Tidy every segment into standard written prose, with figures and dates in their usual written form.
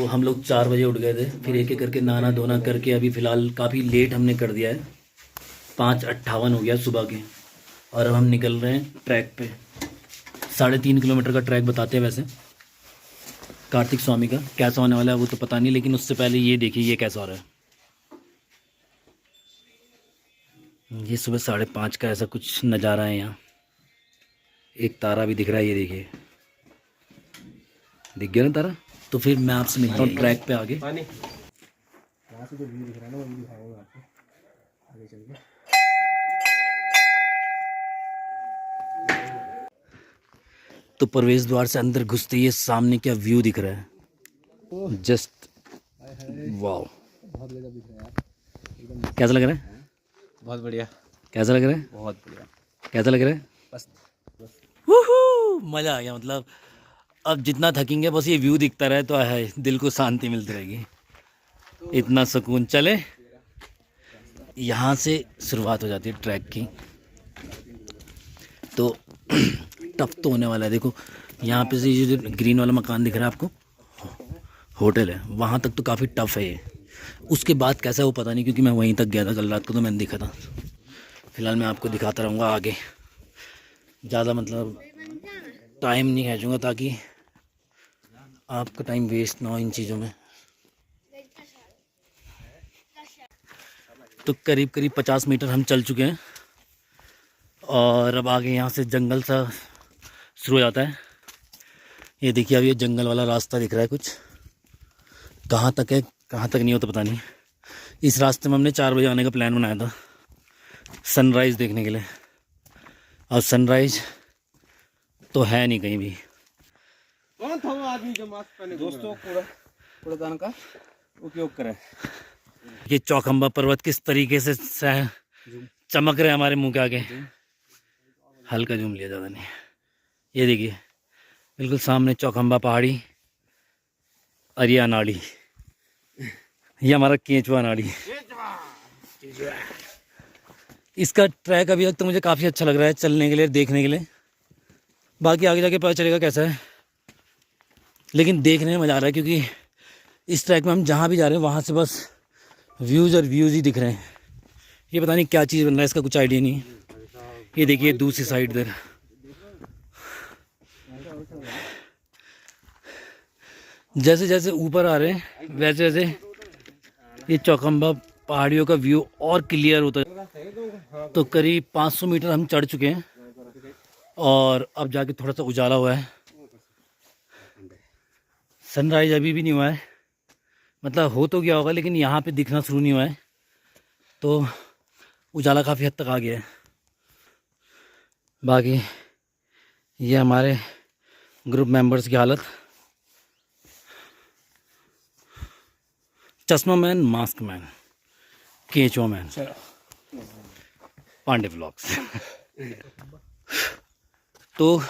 हम लोग 4 बजे उठ गए थे, फिर एक एक करके नहाना धोना करके अभी फ़िलहाल काफ़ी लेट हमने कर दिया है, 5:58 हो गया सुबह के। और अब हम निकल रहे हैं ट्रैक पे। 3.5 किलोमीटर का ट्रैक बताते हैं वैसे कार्तिक स्वामी का। कैसा होने वाला है वो तो पता नहीं, लेकिन उससे पहले ये देखिए ये कैसा हो रहा है। ये सुबह 5:30 का ऐसा कुछ नज़ारा है यहाँ। एक तारा भी दिख रहा है, ये देखिए दिख गया ना तारा। तो फिर मैं आपसे मिलता हूँ ट्रैक पे आगे। यहाँ से जो व्यू दिख रहा है ना वो भी दिखाऊंगा आपको आगे चल के। तो प्रवेश द्वार से अंदर घुसते ही सामने क्या व्यू दिख रहा है, जस्ट वाओ। बहुत गजब दिख रहा है यार, एकदम कैसा लग रहा है? बहुत बढ़िया। कैसा लग रहा है? बहुत बढ़िया। कैसा लग रहा है? बस वूहू, मज़ा आ गया। मतलब अब जितना थकेंगे बस ये व्यू दिखता रहे तो है, दिल को शांति मिलती रहेगी, इतना सुकून। चले यहाँ से शुरुआत हो जाती है ट्रैक की। तो टफ तो होने वाला है। देखो यहाँ पे से ये जो ग्रीन वाला मकान दिख रहा है आपको, होटल है, वहाँ तक तो काफ़ी टफ है ये। उसके बाद कैसा है वो पता नहीं, क्योंकि मैं वहीं तक गया था कल रात को तो मैंने देखा था। फिलहाल मैं आपको दिखाता रहूँगा आगे, ज़्यादा मतलब टाइम नहीं खींचूँगा ताकि आपका टाइम वेस्ट ना हो इन चीज़ों में। तो करीब 50 मीटर हम चल चुके हैं और अब आगे यहाँ से जंगल सा शुरू हो जाता है। ये देखिए अब ये जंगल वाला रास्ता दिख रहा है, कुछ कहाँ तक है कहाँ तक नहीं हो तो पता नहीं। इस रास्ते में हमने 4 बजे आने का प्लान बनाया था सनराइज़ देखने के लिए, और सनराइज़ तो है नहीं कहीं भी। कौन था वो आदमी जो मास्क पहने? दोस्तों कूड़ादान का उपयोग करें। ये चौखंबा पर्वत किस तरीके से चमक रहे हैं हमारे मुंह के आगे। हल्का जूम लिया, ज़्यादा नहीं। ये देखिए बिल्कुल सामने चौखंबा पहाड़ी और ये अनाड़ी, ये हमारा केंचुआ अनाड़ी। इसका ट्रैक अभी तक तो मुझे काफ़ी अच्छा लग रहा है चलने के लिए, देखने के लिए। बाकी आगे जाके पता चलेगा कैसा है, लेकिन देखने में मज़ा आ रहा है क्योंकि इस ट्रैक में हम जहाँ भी जा रहे हैं वहाँ से बस व्यूज़ और व्यूज़ ही दिख रहे हैं। ये पता नहीं क्या चीज़ बन रहा है, इसका कुछ आइडिया नहीं। ये देखिए दूसरी साइड इधर जैसे जैसे ऊपर आ रहे हैं वैसे वैसे ये चौखंबा पहाड़ियों का व्यू और क्लियर होता है। तो करीब 500 मीटर हम चढ़ चुके हैं और अब जाके थोड़ा सा उजाला हुआ है। सनराइज अभी भी नहीं हुआ है, मतलब हो तो गया होगा लेकिन यहाँ पे दिखना शुरू नहीं हुआ है, तो उजाला काफ़ी हद तक आ गया है। बाकी ये हमारे ग्रुप मेंबर्स की हालत, चश्मा मैन, मास्क मैन, केंचुआ मैन, पांडे व्लॉग्स। तो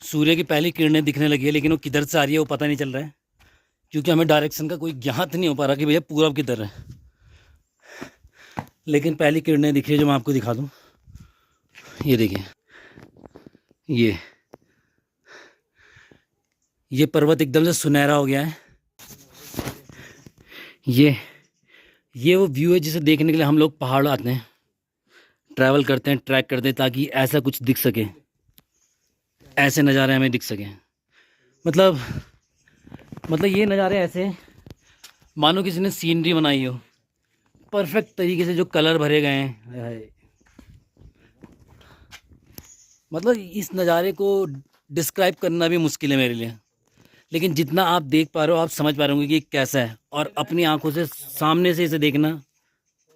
सूर्य की पहली किरणें दिखने लगी है, लेकिन वो किधर से आ रही है वो पता नहीं चल रहा है क्योंकि हमें डायरेक्शन का कोई ज्ञात नहीं हो पा रहा कि भैया पूरब किधर है। लेकिन पहली किरणें दिख रही है जो मैं आपको दिखा दूँ। ये देखिए ये पर्वत एकदम से सुनहरा हो गया है। ये वो व्यू है जिसे देखने के लिए हम लोग पहाड़ आते हैं, ट्रैवल करते हैं, ट्रैक करते हैं ताकि ऐसा कुछ दिख सके, ऐसे नज़ारे हमें दिख सकें। मतलब ये नज़ारे ऐसे मानो किसी ने सीनरी बनाई हो, परफेक्ट तरीके से जो कलर भरे गए हैं। मतलब इस नज़ारे को डिस्क्राइब करना भी मुश्किल है मेरे लिए, लेकिन जितना आप देख पा रहे हो आप समझ पा रहे होंगे कि कैसा है, और अपनी आंखों से सामने से इसे देखना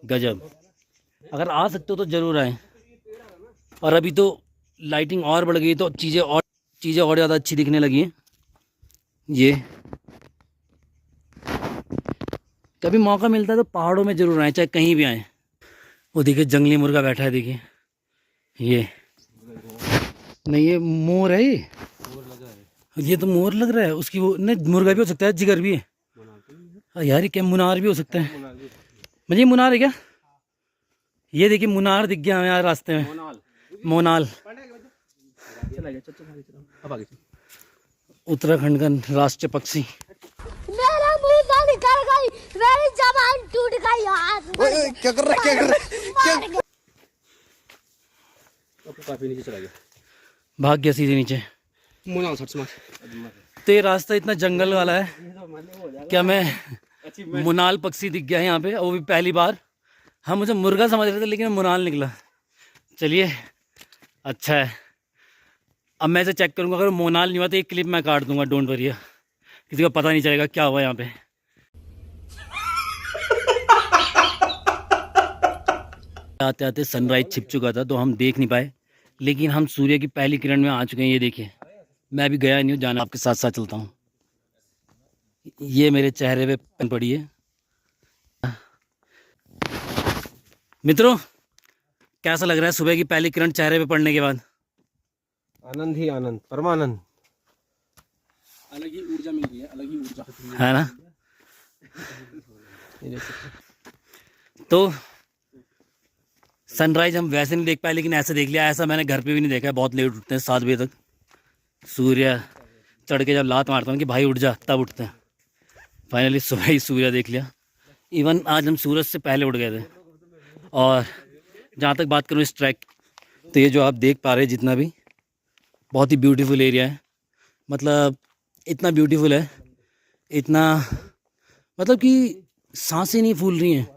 गजब। अगर आ सकते हो तो ज़रूर आए। और अभी तो लाइटिंग और बढ़ गई तो चीज़ें और ज़्यादा अच्छी दिखने लगी हैं। ये कभी मौका मिलता है तो पहाड़ों में ज़रूर आए, चाहे कहीं भी आए। वो देखिए जंगली मुर्गा बैठा है, देखिए ये नहीं, ये मोर है। ये तो मोर लग रहा है, उसकी वो नहीं, मुर्गा भी हो सकता है, जिगर भी है यार। ये क्या मुनार भी हो सकता है? मुझे मुनार है क्या? ये देखिए मुनार दिख गया हमें यार रास्ते में, मोनाल। उत्तराखंड का राष्ट्रीय पक्षी। मेरी जबान टूट गई यार। ओए क्या कर रहा है, क्या कर रहा है, क्या? काफी नीचे चला गया, भाग गया सीधे नीचे। मुना सच मार। तो ये रास्ता इतना जंगल वाला है, क्या मैं मुनाल पक्षी दिख गया है यहाँ पे, वो भी पहली बार। हम मुझे मुर्गा समझ रहे थे लेकिन मुनाल निकला। चलिए अच्छा है, अब मैं इसे चेक करूँगा, अगर मोनाल नहीं हुआ तो एक क्लिप मैं काट दूंगा, डोंट वरी, किसी को पता नहीं चलेगा क्या हुआ यहाँ पे। आते आते सनराइज छिप चुका था तो हम देख नहीं पाए, लेकिन हम सूर्य की पहली किरण में आ चुके हैं। ये देखिए, मैं अभी गया नहीं हूँ, जाना आपके साथ साथ चलता हूँ। ये मेरे चेहरे पे पेन पड़ी है। मित्रों, कैसा लग रहा है सुबह की पहली किरण चेहरे पे पड़ने के बाद? आनंद ही आनंद, परमानंद। अलग ही ऊर्जा मिल रही है, अलग ही ऊर्जा है ना। तो सनराइज हम वैसे नहीं देख पाए, लेकिन ऐसे देख लिया। ऐसा मैंने घर पे भी नहीं देखा है, बहुत लेट उठते हैं 7 बजे तक। सूर्य चढ़ के जब लात मारता हूँ कि भाई उठ जा, तब उठते हैं। फाइनली सुबह ही सूर्य देख लिया। इवन आज हम सूरज से पहले उठ गए थे। और जहाँ तक बात करूँ इस ट्रैक, तो ये जो आप देख पा रहे हैं जितना भी, बहुत ही ब्यूटीफुल एरिया है। मतलब इतना ब्यूटीफुल है, इतना मतलब कि सांसें नहीं फूल रही हैं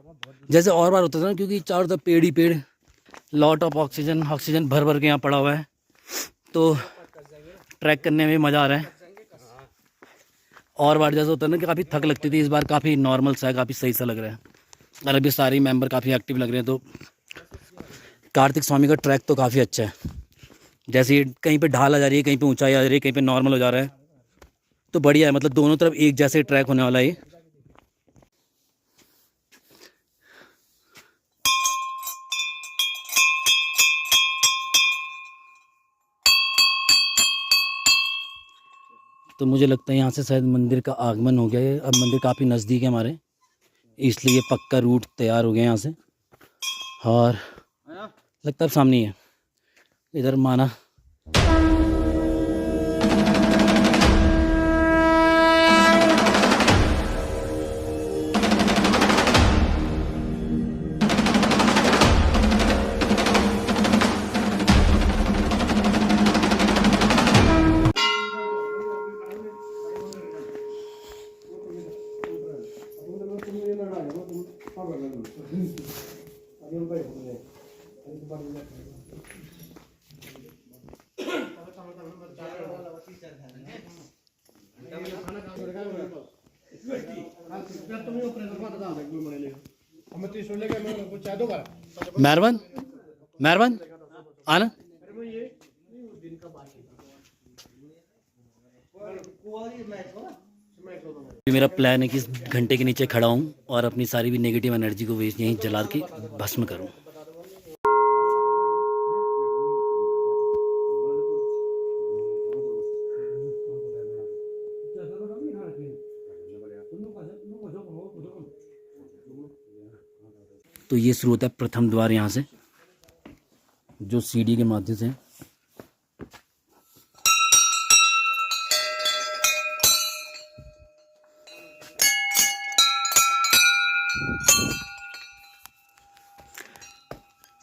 जैसे और बार होता था ना, क्योंकि चारों तरफ पेड़ ही पेड़, लॉट ऑफ ऑक्सीजन भर भर के यहाँ पड़ा हुआ है। तो ट्रैक करने में मज़ा आ रहा है। और बार जैसा होता है ना कि काफ़ी थक लगती थी, इस बार काफ़ी नॉर्मल सा है, काफ़ी सही सा लग रहा है। और अभी सारे मेंबर काफ़ी एक्टिव लग रहे हैं। तो कार्तिक स्वामी का ट्रैक तो काफ़ी अच्छा है। जैसे ये कहीं पे ढाल आ जा रही है, कहीं पे ऊंचाई आ जा रही है, कहीं पे नॉर्मल हो जा रहा है, तो बढ़िया है। मतलब दोनों तरफ एक जैसे ट्रैक होने वाला है। तो मुझे लगता है यहाँ से शायद मंदिर का आगमन हो गया है। अब मंदिर काफ़ी नज़दीक है हमारे, इसलिए पक्का रूट तैयार हो गया यहाँ से। और लगता है सामने ही है, इधर माना। मेहरबान मेहरबान आना। मेरा प्लान है कि इस घंटे के नीचे खड़ा हूँ और अपनी सारी भी नेगेटिव एनर्जी को वेस्ट यहीं जला के भस्म करूँ। तो ये शुरू होता है प्रथम द्वार यहाँ से, जो सीढ़ी के माध्यम से।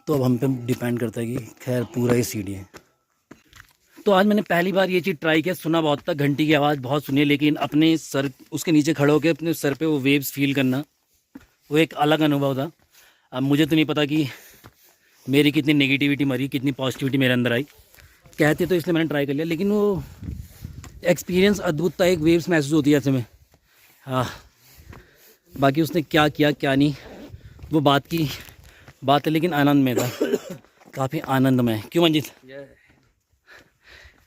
तो अब हम पे डिपेंड करता है कि खैर पूरा ही सीढ़ी है। तो आज मैंने पहली बार ये चीज़ ट्राई किया। सुना बहुत था, घंटी की आवाज़ बहुत सुनी, लेकिन अपने सर उसके नीचे खड़े होकर अपने सर पे वो वेव्स फील करना, वो एक अलग अनुभव था। अब मुझे तो नहीं पता कि मेरी कितनी नेगेटिविटी मरी, कितनी पॉजिटिविटी मेरे अंदर आई। कहते तो इसलिए मैंने ट्राई कर लिया, लेकिन वो एक्सपीरियंस अद्भुत था। एक वेव्स महसूस होती है ऐसे में। हाँ, बाकी उसने क्या किया क्या नहीं वो बात की बात है, लेकिन आनंद में था, काफ़ी आनंदमय। क्यों मंजित?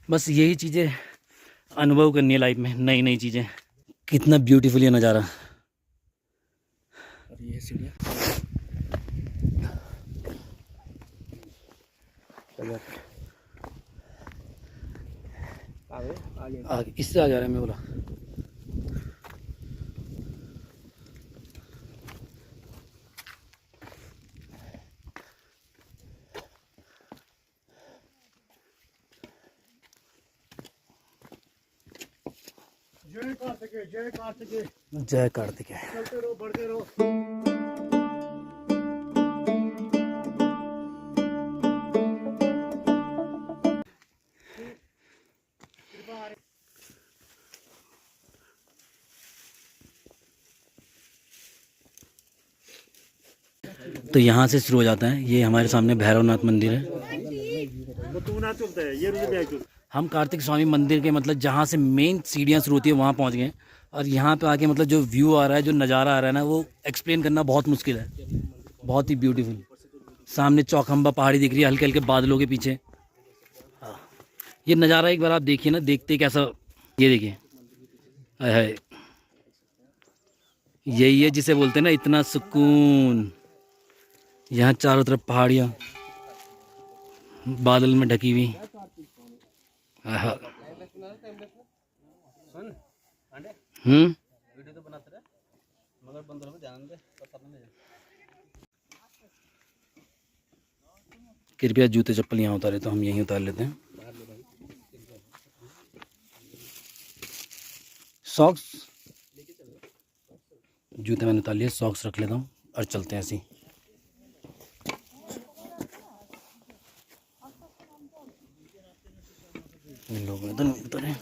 बस यही चीज़ें अनुभव करनी है लाइफ में, नई नई चीज़ें। कितना ब्यूटीफुल ये नज़ारा। ये सीढ़ियाँ आगे इससे आ जा रहा है, मैं बोला। जय कार्तिकेय। तो यहाँ से शुरू हो जाता है। ये हमारे सामने भैरवनाथ मंदिर है। हम कार्तिक स्वामी मंदिर के मतलब जहाँ से मेन सीढ़ियाँ शुरू होती है वहाँ पहुँच गए। और यहाँ पे आके मतलब जो व्यू आ रहा है, जो नज़ारा आ रहा है ना, वो एक्सप्लेन करना बहुत मुश्किल है। बहुत ही ब्यूटीफुल। सामने चौखंबा पहाड़ी दिख रही है हल्के हल्के बादलों के पीछे। ये नज़ारा एक बार आप देखिए ना, देखते कैसा। ये देखिए, हाय हाय, यही है जिसे बोलते हैं ना इतना सुकून। यहाँ चारों तरफ पहाड़ियाँ बादल में ढकी हुई। कृपया जूते चप्पल यहाँ उतारे तो हम यहीं उतार लेते हैं। सॉक्स, जूते मैंने उतार लिए, सॉक्स रख लेता हूँ और चलते हैं ऐसे ही। लोग तो नहीं उतरे।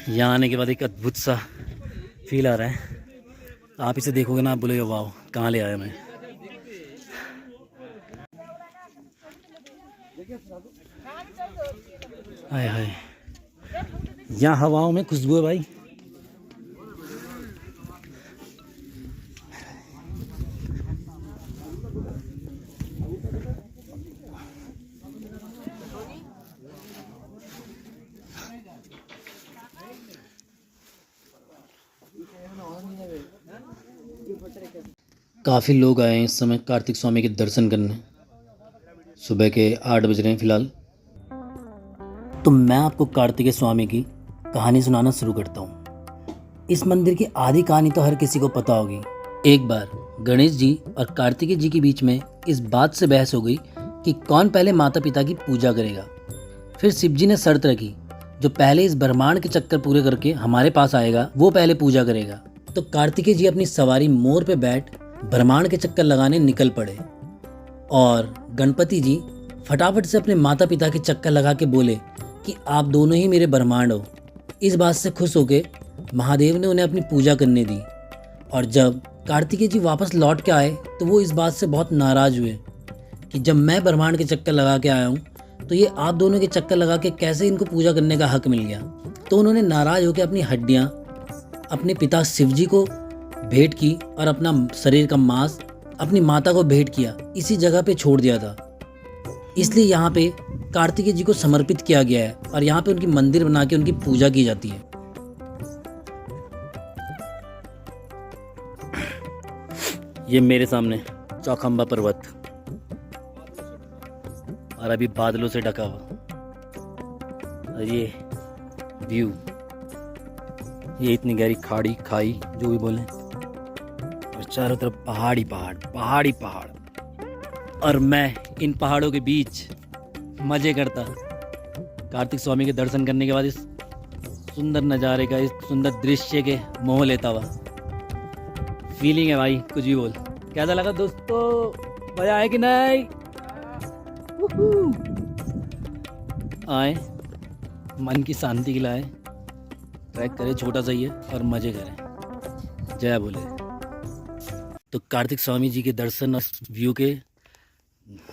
यहाँ आने के बाद एक अद्भुत सा फील आ रहा है। आप इसे देखोगे ना, आप बोलोगे वाह कहाँ ले आया मैं। हाय हाय, यहाँ हवाओं में खुशबू है भाई। काफ़ी लोग आए हैं इस समय कार्तिक स्वामी के दर्शन करने। सुबह के 8 बज रहे हैं फ़िलहाल। तो मैं आपको कार्तिकेय स्वामी की कहानी सुनाना शुरू करता हूँ। इस मंदिर की आधी कहानी तो हर किसी को पता होगी। एक बार गणेश जी और कार्तिकेय जी के बीच में इस बात से बहस हो गई कि कौन पहले माता पिता की पूजा करेगा। फिर शिव जी ने शर्त रखी, जो पहले इस ब्रह्मांड के चक्कर पूरे करके हमारे पास आएगा वो पहले पूजा करेगा। तो कार्तिकेय जी अपनी सवारी मोर पे बैठ ब्रह्मांड के चक्कर लगाने निकल पड़े और गणपति जी फटाफट से अपने माता पिता के चक्कर लगा के बोले कि आप दोनों ही मेरे ब्रह्मांड हो। इस बात से खुश होके महादेव ने उन्हें अपनी पूजा करने दी। और जब कार्तिकेय जी वापस लौट के आए तो वो इस बात से बहुत नाराज हुए कि जब मैं ब्रह्मांड के चक्कर लगा के आया हूँ तो ये आप दोनों के चक्कर लगा के कैसे इनको पूजा करने का हक मिल गया। तो उन्होंने नाराज होकर अपनी हड्डियाँ अपने पिता शिव जी को भेंट की और अपना शरीर का मांस अपनी माता को भेंट किया। इसी जगह पे छोड़ दिया था। इसलिए यहाँ पे कार्तिकेय जी को समर्पित किया गया है और यहाँ पे उनकी मंदिर बना के उनकी पूजा की जाती है। ये मेरे सामने चौखंबा पर्वत और अभी बादलों से ढका हुआ, और ये व्यू, ये इतनी गहरी खाड़ी खाई जो भी बोले, और चारों तरफ पहाड़ी पहाड़ पहाड़ी पहाड़, और मैं इन पहाड़ों के बीच मजे करता कार्तिक स्वामी के दर्शन करने के बाद इस सुंदर नज़ारे का, इस सुंदर दृश्य के मोह लेता हुआ। फीलिंग है भाई, कुछ भी बोल। कैसा लगा दोस्तों, मजा आया कि नहीं? आए मन की शांति के लिए आए, ट्रैक करें, छोटा सा ही है और मजे करें। जय बोले। तो कार्तिक स्वामी जी के दर्शन और व्यू के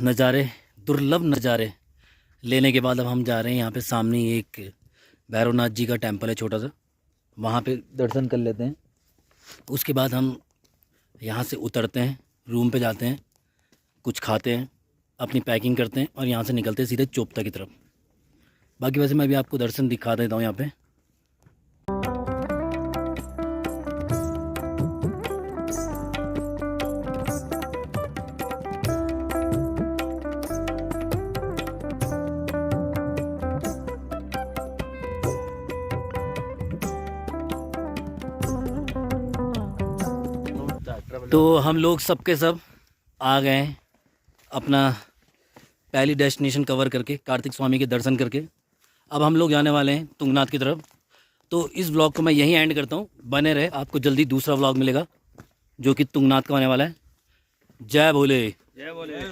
नज़ारे, दुर्लभ नज़ारे लेने के बाद अब हम जा रहे हैं यहाँ पे सामने एक भैरवनाथ जी का टेंपल है छोटा सा, वहाँ पे दर्शन कर लेते हैं। उसके बाद हम यहाँ से उतरते हैं, रूम पे जाते हैं, कुछ खाते हैं, अपनी पैकिंग करते हैं और यहाँ से निकलते हैं सीधे चोपता की तरफ। बाकी वैसे मैं भी आपको दर्शन दिखा देता हूँ यहाँ पे। तो हम लोग सबके सब आ गए हैं अपना पहली डेस्टिनेशन कवर करके, कार्तिक स्वामी के दर्शन करके। अब हम लोग जाने वाले हैं तुंगनाथ की तरफ। तो इस व्लॉग को मैं यहीं एंड करता हूँ। बने रहे, आपको जल्दी दूसरा व्लॉग मिलेगा जो कि तुंगनाथ का होने वाला है। जय भोले। जय बोले।